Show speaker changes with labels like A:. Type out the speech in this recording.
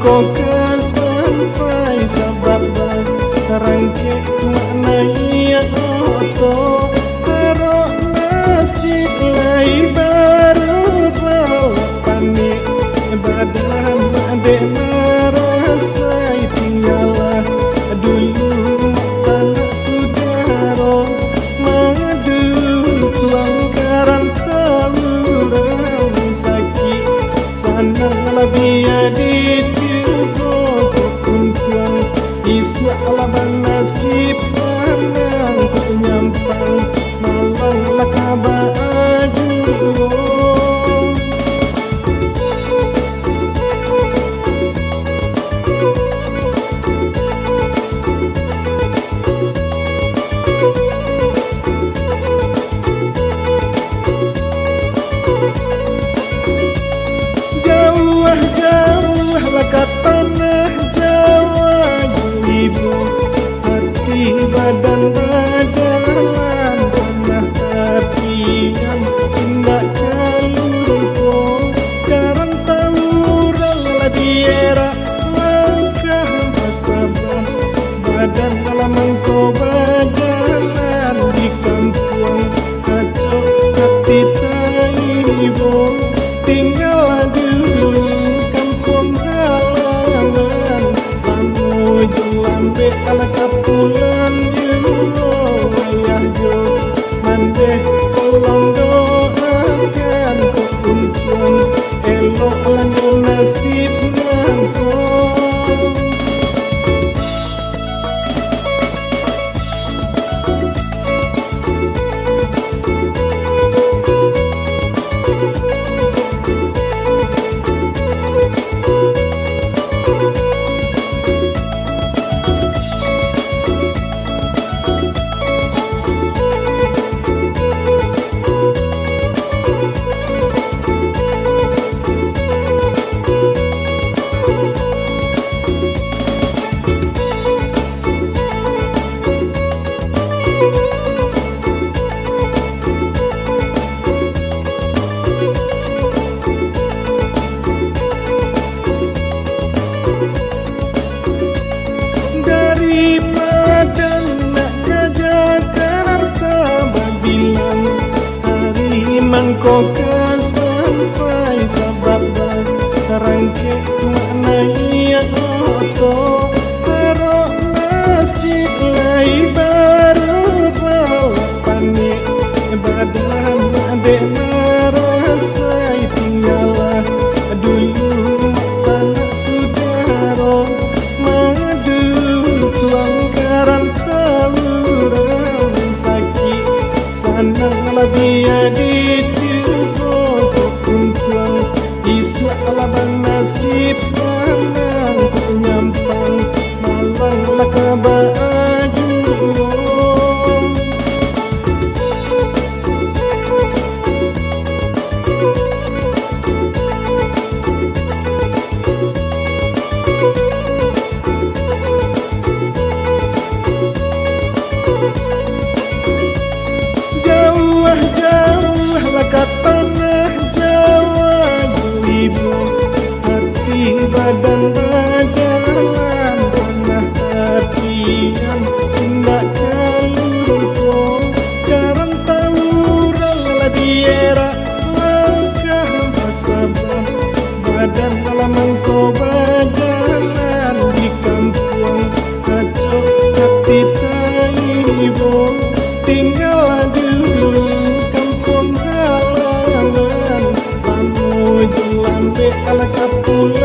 A: mangkoka sampai sababa rangke makna iya oto karo nasib lai baru balapane badan adek merasai tinggalah dulu sana sudaro madu pelanggaran talurang sakit sana labia dicubo kuntuang isu alaban nasib sanang penyampang malang lakaba ajuo. Ke tanah Jawa ibu hati badan berjalan tanah hatian tidak calurko karang tawuran ladiera langkah basabah badan alaman ko berjalan di kampung kacau hati ibu tinggal dulu lambe ala kapulan yulo wayah jo mandeh tolong doakan keuntungan elok lanjut nasib nangko. Mangkoka sampai sababa rangke makna iya oto karo nasib lai baru balapane badan adek merasai tinggalah dulu sana sudaro madu pelanggaran talurang sakit sana labia dicubo kuntuang isu alaban nasib sanang penyampang malang lakaba ajuo. Ke tanah Jawa ibu hati badan berjalan tanah hatian tidak calurko karang tawuran ladiera langkah basabah badan alaman ko berjalan di kampung kacau hati ibu tinggal dulu lambe ala kapula